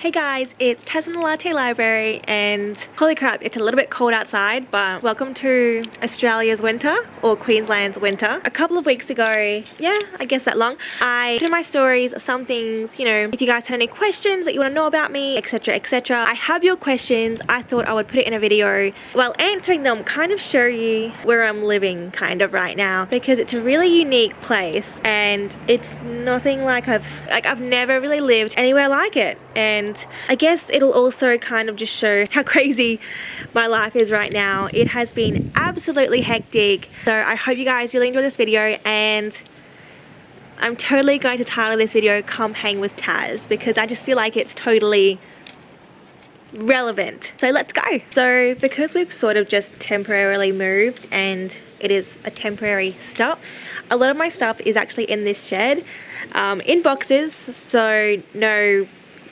Hey guys, it's Taz from the Latte Library, and holy crap, it's a little bit cold outside, but welcome to Australia's winter, or Queensland's winter. A couple of weeks ago, yeah, I guess that long, I put in my stories some things, you know, if you guys had any questions that you want to know about me, etc, etc. I have your questions. I thought I would put it in a video. While answering them, kind of show you where I'm living kind of right now, because it's a really unique place and it's nothing like I've never really lived anywhere like it. And I guess it'll also kind of just show how crazy my life is right now. It has been absolutely hectic. So I hope you guys really enjoy this video, and I'm totally going to title this video Come Hang with Taz, because I just feel like it's totally relevant. So let's go. So because we've sort of just temporarily moved and it is a temporary stop, a lot of my stuff is actually in this shed, in boxes, so no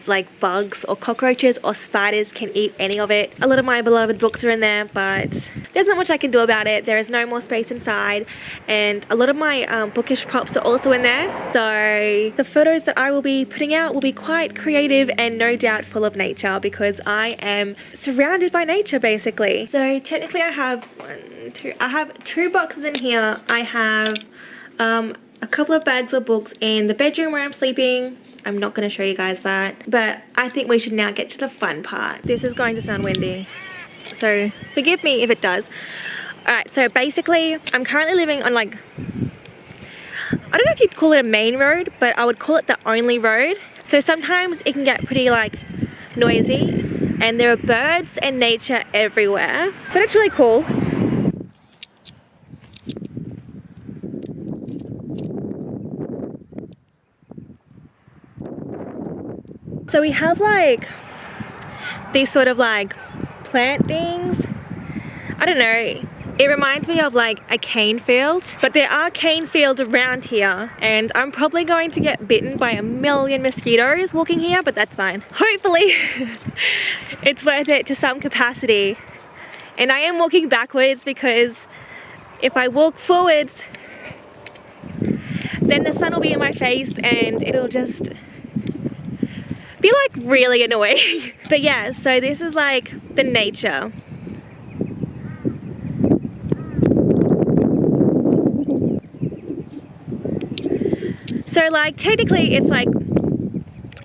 like bugs or cockroaches or spiders can eat any of it. A lot of my beloved books are in there, but there's not much I can do about it. There is no more space inside, and a lot of my bookish props are also in there. So the photos that I will be putting out will be quite creative and no doubt full of nature, because I am surrounded by nature basically. So technically I have two boxes in here. I have a couple of bags of books in the bedroom where I'm sleeping. I'm not going to show you guys that, but I think we should now get to the fun part. This is going to sound windy, so forgive me if it does. Alright, so basically I'm currently living on, like, I don't know if you'd call it a main road, but I would call it the only road. So sometimes it can get pretty like noisy, and there are birds and nature everywhere, but it's really cool. So we have like these sort of like plant things. I don't know, it reminds me of like a cane field, but there are cane fields around here, and I'm probably going to get bitten by a million mosquitoes walking here, but that's fine. Hopefully it's worth it to some capacity. And I am walking backwards, because if I walk forwards then the sun will be in my face and it'll just be like really annoying. But yeah, so this is like the nature. So like technically it's like,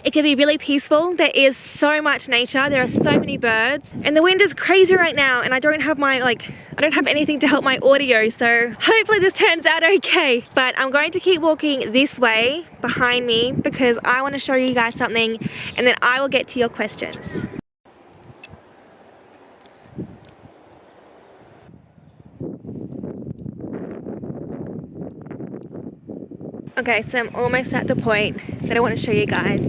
it can be really peaceful. There is so much nature, there are so many birds, and the wind is crazy right now, and I don't have my I don't have anything to help my audio, so hopefully this turns out okay. But I'm going to keep walking this way behind me because I want to show you guys something, and then I will get to your questions. Okay, so I'm almost at the point that I want to show you guys.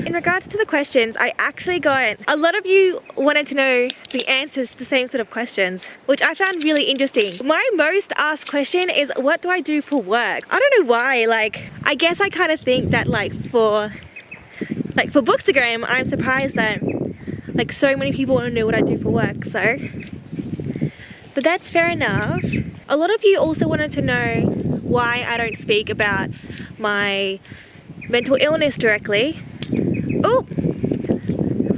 In regards to the questions, I actually got a lot of you wanted to know the answers to the same sort of questions, which I found really interesting. My most asked question is, what do I do for work? I don't know why, like, I guess I kind of think that for Bookstagram, I'm surprised that like so many people want to know what I do for work, so. But that's fair enough. A lot of you also wanted to know why I don't speak about my mental illness directly. Oh,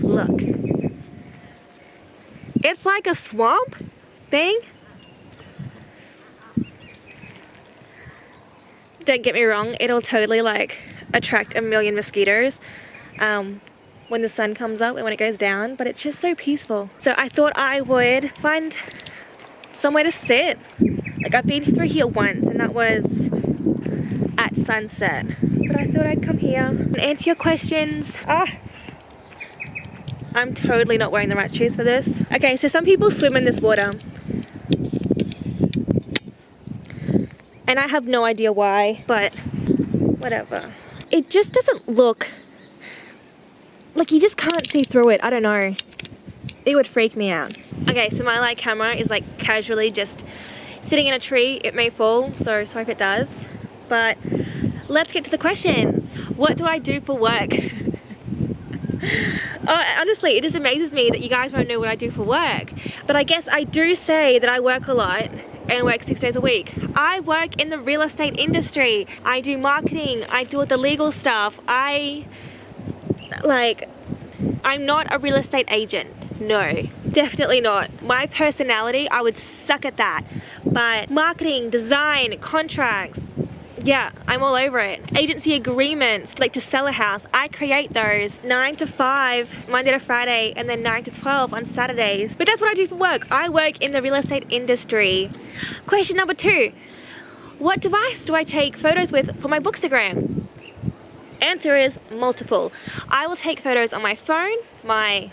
look. It's like a swamp thing. Don't get me wrong, it'll totally like attract a million mosquitoes when the sun comes up and when it goes down, but it's just so peaceful. So I thought I would find somewhere to sit. Like, I've been through here once, and that was at sunset, but I thought I'd come here and answer your questions. I'm totally not wearing the right shoes for this. Okay, so some people swim in this water, and I have no idea why, but whatever. It just doesn't look like, you just can't see through it. I don't know, it would freak me out. Okay, so my light camera is like casually just sitting in a tree. It may fall, so sorry if it does, but let's get to the questions. What do I do for work? Honestly, it just amazes me that you guys won't know what I do for work, but I guess I do say that I work a lot and work 6 days a week. I work in the real estate industry. I do marketing, I do all the legal stuff, I like I'm not a real estate agent. No, definitely not. My personality, I would suck at that. But marketing, design, contracts, yeah, I'm all over it. Agency agreements, like to sell a house, I create those 9 to 5, Monday to Friday, and then 9 to 12 on Saturdays. But that's what I do for work. I work in the real estate industry. Question number 2. What device do I take photos with for my Bookstagram? Answer is multiple. I will take photos on my phone, my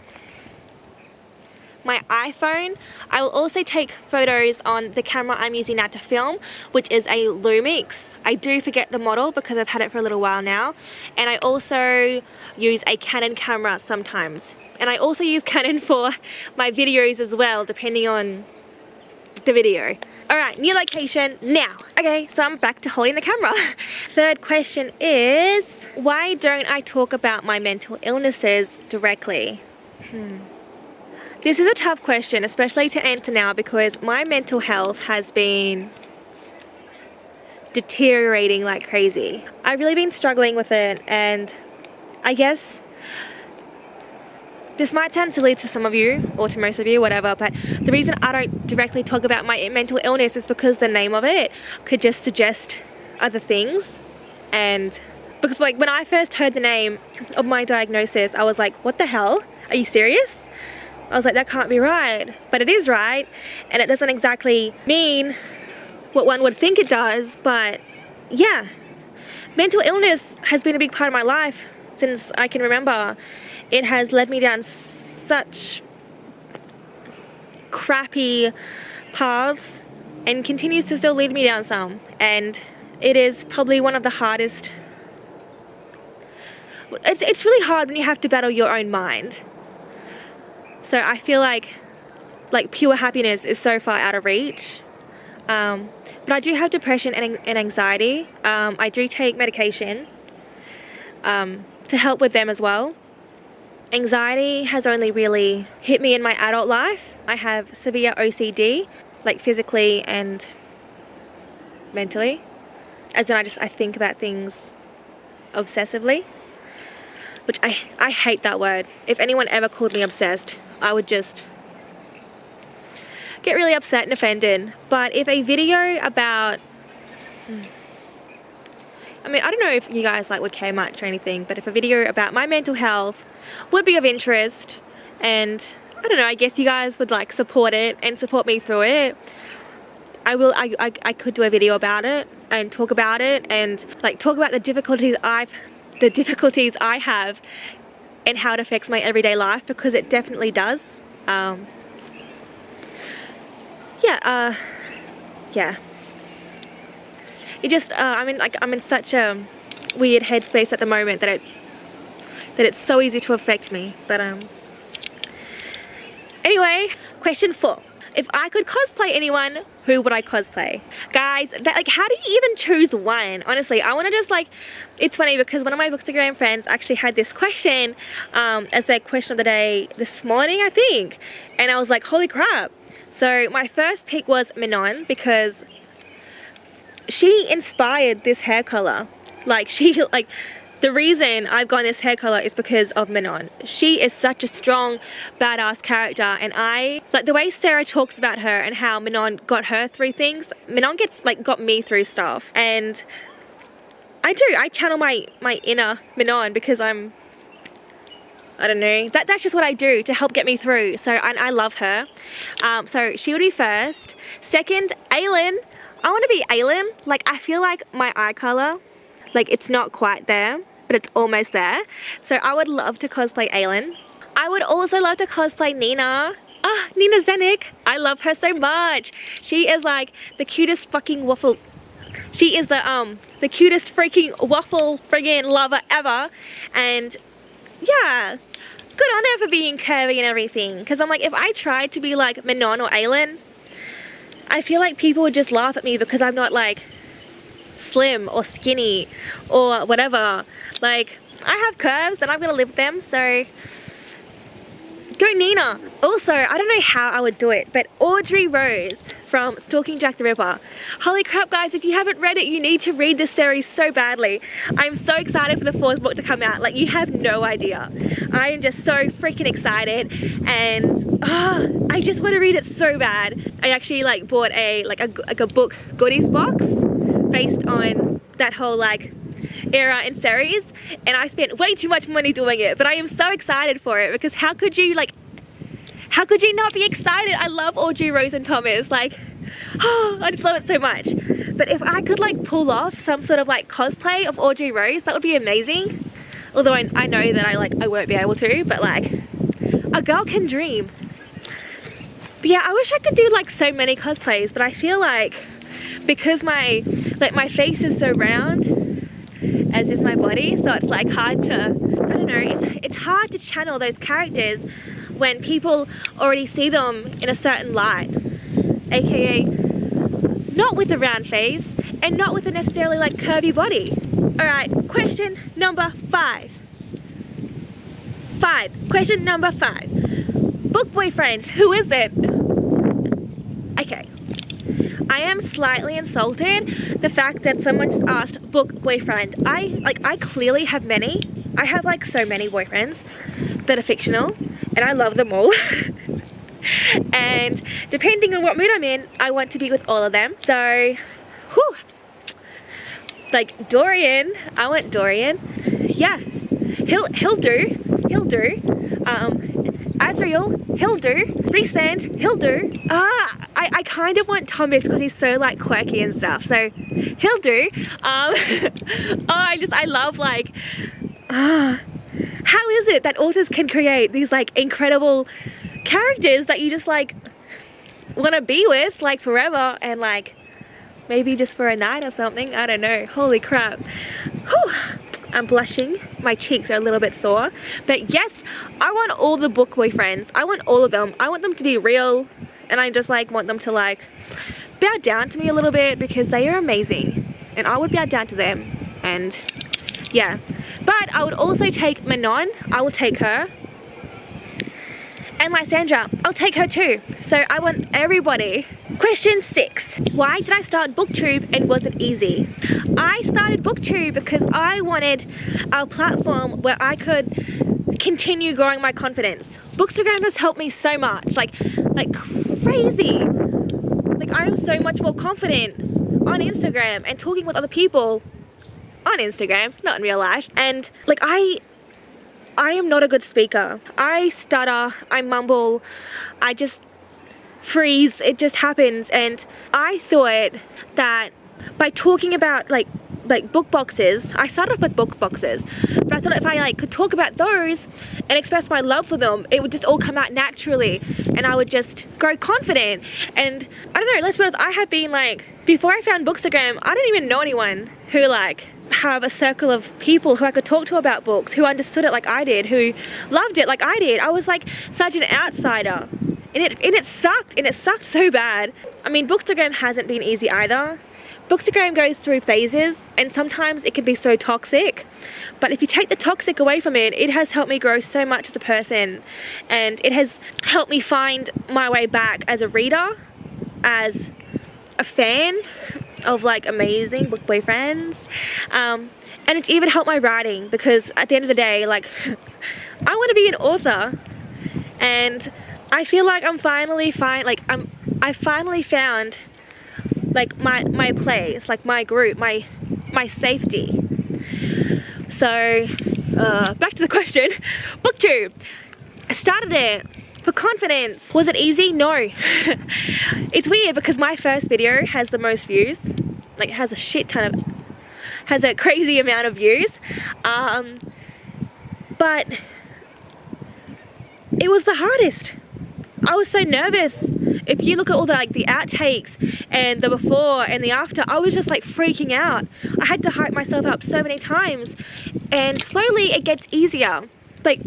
iPhone. I will also take photos on the camera I'm using now to film, which is a Lumix. I do forget the model because I've had it for a little while now. And I also use a Canon camera sometimes. And I also use Canon for my videos as well, depending on the video. Alright, new location now. Okay, so I'm back to holding the camera. Third question is, why don't I talk about my mental illnesses directly? This is a tough question, especially to answer now, because my mental health has been deteriorating like crazy. I've really been struggling with it, and I guess this might sound silly to some of you, or to most of you, whatever, but the reason I don't directly talk about my mental illness is because the name of it could just suggest other things. And because like when I first heard the name of my diagnosis, I was like, what the hell? Are you serious? I was like, that can't be right, but it is right, and it doesn't exactly mean what one would think it does. But yeah, mental illness has been a big part of my life since I can remember. It has led me down such crappy paths and continues to still lead me down some, and it is probably one of the hardest. It's really hard when you have to battle your own mind. So I feel like pure happiness is so far out of reach. But I do have depression and anxiety. I do take medication to help with them as well. Anxiety has only really hit me in my adult life. I have severe OCD, like physically and mentally. As in I think about things obsessively. Which I hate that word. If anyone ever called me obsessed, I would just get really upset and offended. But if a video about, I mean, I don't know if you guys would care much or anything, but if a video about my mental health would be of interest, and I don't know, I guess you guys would support it and support me through it, I could do a video about it and talk about it and talk about the difficulties I have and how it affects my everyday life, because it definitely does. Yeah. It just I'm in such a weird headspace at the moment that it's so easy to affect me. But anyway, question 4. If I could cosplay anyone, who would I cosplay? Guys, how do you even choose one? Honestly, I want to just it's funny because one of my Bookstagram friends actually had this question as their question of the day this morning, I think. And I was like, holy crap. So my first pick was Manon, because she inspired this hair color. The reason I've gone this hair color is because of Manon. She is such a strong, badass character, and the way Sarah talks about her and how Manon got her through things. Manon got me through stuff, and I channel my inner Manon because I don't know, that's just what I do to help get me through. So I love her. So she would be first. Second, Aylin. I want to be Aylin. I feel like my eye color, it's not quite there, but it's almost there. So I would love to cosplay Aylin. I would also love to cosplay Nina. Nina Zenik. I love her so much. She is the cutest fucking waffle. She is the cutest freaking waffle friggin' lover ever. And yeah, good on her for being curvy and everything. Because I'm if I tried to be like Manon or Aylin, I feel like people would just laugh at me because I'm not slim or skinny or whatever. I have curves and I'm gonna live with them, so go Nina. Also, I don't know how I would do it, but Audrey Rose from Stalking Jack the Ripper. Holy crap guys, if you haven't read it, you need to read this series so badly. I'm so excited for the 4th book to come out, like you have no idea. I am just so freaking excited, and I just want to read it so bad. I actually like bought a book goodies box based on that whole like era and series, and I spent way too much money doing it, but I am so excited for it because how could you not be excited? I love Audrey Rose and Thomas, like, oh, I just love it so much. But if I could like pull off some sort of like cosplay of Audrey Rose, that would be amazing. Although I know that I won't be able to, but like, a girl can dream. But yeah, I wish I could do like so many cosplays, but I feel like because my face is so round, as is my body, so it's like hard to, I don't know, it's hard to channel those characters when people already see them in a certain light, aka not with a round face and not with a necessarily like curvy body. Alright, question number 5. Question number 5. Book boyfriend, who is it? Okay. I am slightly insulted the fact that someone just asked book boyfriend. I clearly have many. I have like so many boyfriends that are fictional, and I love them all. And depending on what mood I'm in, I want to be with all of them. So, whew. Like Dorian, I want Dorian. Yeah, he'll do. Asriel, he'll do. Rhysand, he'll do. I kind of want Thomas because he's so like quirky and stuff, so he'll do. I love like, how is it that authors can create these like incredible characters that you just like want to be with like forever, and like maybe just for a night or something, I don't know. Holy crap. Whew. I'm blushing, my cheeks are a little bit sore, but yes, I want all the book boyfriends. I want all of them. I want them to be real, and I just like want them to like bow down to me a little bit because they are amazing, and I would bow down to them. And yeah, but I would also take Manon. I will take her, and Lysandra, I'll take her too. So I want everybody. Question 6. Why did I start BookTube, and was it easy? I started BookTube because I wanted a platform where I could continue growing my confidence. Bookstagram has helped me so much, like crazy. Like I am so much more confident on Instagram and talking with other people on Instagram, not in real life. And like I am not a good speaker. I stutter, I mumble, I just freeze, it just happens. And I thought that by talking about like book boxes, I started off with book boxes, but I thought if I like could talk about those and express my love for them, it would just all come out naturally and I would just grow confident. And I don't know, let's be honest, I have been like, before I found Bookstagram, I didn't even know anyone who like have a circle of people who I could talk to about books, who understood it like I did, who loved it like I did. I was like such an outsider, and it sucked so bad. I mean, Bookstagram hasn't been easy either. Bookstagram goes through phases, and sometimes it can be so toxic, but if you take the toxic away from it, it has helped me grow so much as a person, and it has helped me find my way back as a reader, as a fan of like amazing book boyfriends, and it's even helped my writing, because at the end of the day, like I want to be an author, and I feel like I finally found like my place, like my group, my safety. So back to the question. BookTube, I started it for confidence. Was it easy? No. It's weird because my first video has the most views, like it has a shit ton of, has a crazy amount of views, but it was the hardest. I was so nervous. If you look at all the like the outtakes and the before and the after, I was just like freaking out. I had to hype myself up so many times, and slowly it gets easier. Like,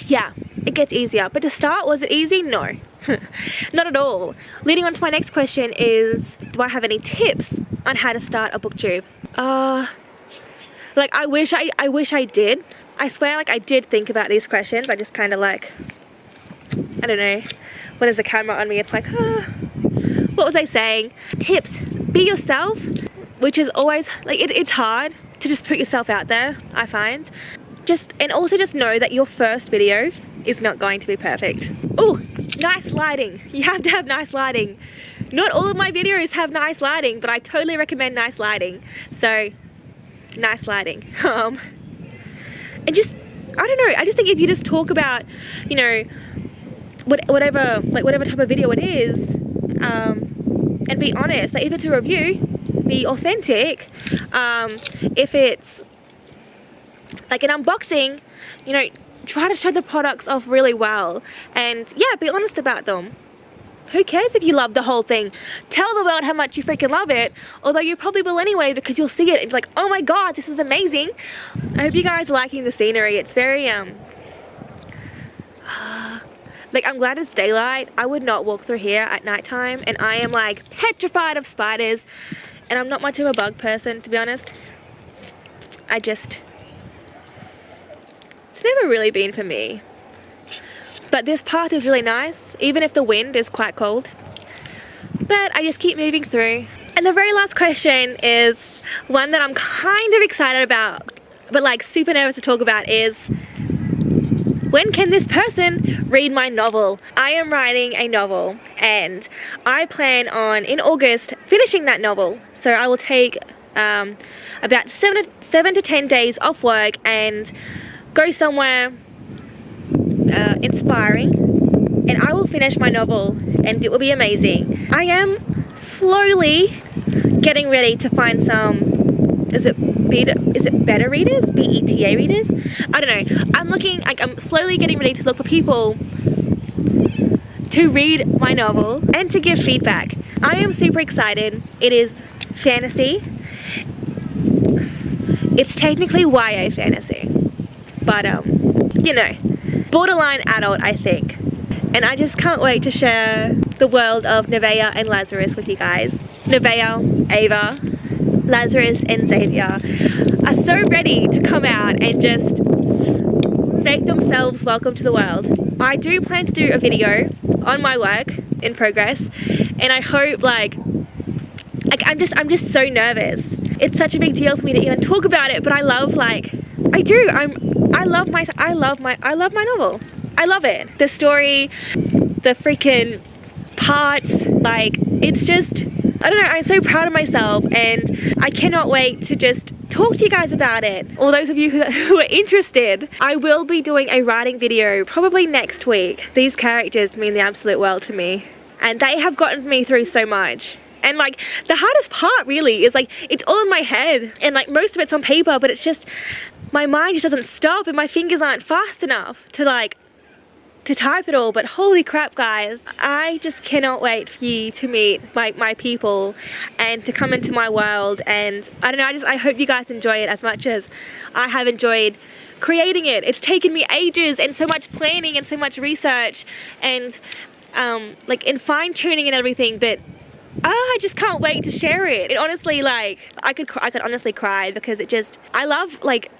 yeah, it gets easier. But to start, was it easy? No. Not at all. Leading on to my next question is, do I have any tips on how to start a BookTube? Like I wish I did. I swear, like I did think about these questions. I just kind of like, I don't know, when there's a camera on me, it's like, what was I saying? Tips, be yourself, which is always, like, it's hard to just put yourself out there, I find. And also just know that your first video is not going to be perfect. Oh, nice lighting. You have to have nice lighting. Not all of my videos have nice lighting, but I totally recommend nice lighting. So, nice lighting. And just, I don't know, I just think if you just talk about, you know, whatever type of video it is, and be honest, like if it's a review, be authentic. If it's like an unboxing, you know, try to show the products off really well, and yeah, be honest about them. Who cares if you love the whole thing? Tell the world how much you freaking love it, although you probably will anyway, because you'll see it and be like, oh my god, this is amazing. I hope you guys are liking the scenery. It's very like, I'm glad it's daylight. I would not walk through here at nighttime, and I am like petrified of spiders, and I'm not much of a bug person, to be honest. It's never really been for me. But this path is really nice, even if the wind is quite cold. But I just keep moving through. And the very last question is one that I'm kind of excited about, but like super nervous to talk about, is when can this person read my novel? I am writing a novel, and I plan on, in August, finishing that novel. So I will take about 7 to 10 days off work and go somewhere inspiring, and I will finish my novel, and it will be amazing. I am slowly getting ready to find some, is it beta readers? BETA readers? I don't know. I'm slowly getting ready to look for people to read my novel and to give feedback. I am super excited. It is fantasy. It's technically YA fantasy, but you know, borderline adult, I think. And I just can't wait to share the world of Nevaeh and Lazarus with you guys. Nevaeh, Ava, Lazarus and Xavier are so ready to come out and just make themselves welcome to the world. I do plan to do a video on my work in progress, and I hope I'm just so nervous. It's such a big deal for me to even talk about it, but I love my novel. I love it. The story, the freaking parts, like, it's just, I don't know, I'm so proud of myself, and I cannot wait to just talk to you guys about it. All those of you who are interested, I will be doing a writing video probably next week. These characters mean the absolute world to me, and they have gotten me through so much. And like, the hardest part really is like, it's all in my head, and like most of it's on paper, but it's just, my mind just doesn't stop, and my fingers aren't fast enough to type it all. But holy crap, guys, I just cannot wait for you to meet my people and to come into my world. And I don't know, I hope you guys enjoy it as much as I have enjoyed creating it. It's taken me ages and so much planning and so much research and like in fine-tuning and everything, but I just can't wait to share it. It honestly, like, I could honestly cry, because it just, I love, like,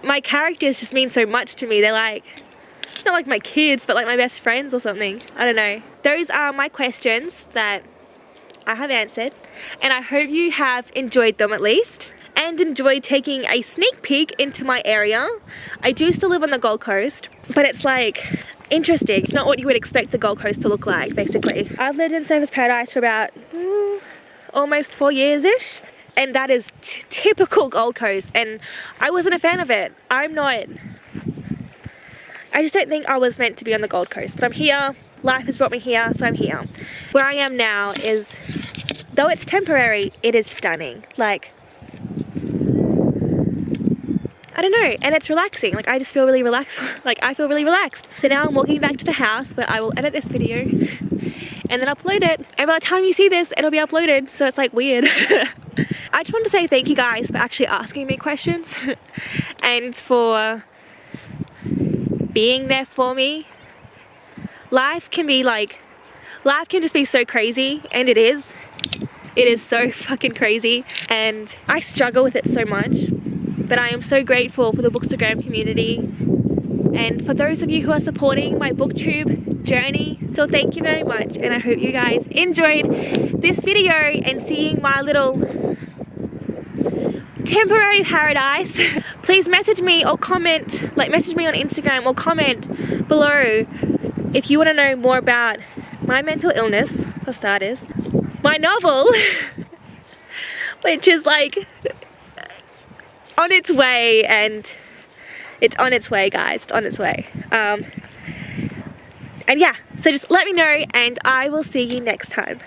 my characters just mean so much to me. They're like, not like my kids, but like my best friends or something. I don't know. Those are my questions that I have answered, and I hope you have enjoyed them at least, and enjoyed taking a sneak peek into my area. I do still live on the Gold Coast, but it's like interesting. It's not what you would expect the Gold Coast to look like, basically. I've lived in Surfers Paradise for about almost 4 years-ish, and that is typical Gold Coast, and I wasn't a fan of it. I just don't think I was meant to be on the Gold Coast, but I'm here. Life has brought me here, so I'm here. Where I am now is, though it's temporary, it is stunning. Like, I don't know, and it's relaxing. Like, I just feel really relaxed. Like, I feel really relaxed. So now I'm walking back to the house, where I will edit this video and then upload it. And by the time you see this, it'll be uploaded, so it's like weird. I just want to say thank you guys for actually asking me questions and for being there for me. Life can just be so crazy, and it is so fucking crazy, and I struggle with it so much, but I am so grateful for the Bookstagram community, and for those of you who are supporting my booktube journey. So thank you very much, and I hope you guys enjoyed this video and seeing my little temporary paradise. Please message me or comment, like message me on Instagram or comment below if you want to know more about my mental illness, for starters, my novel, which is like on its way, and it's on its way, guys, it's on its way. And yeah, so just let me know, and I will see you next time.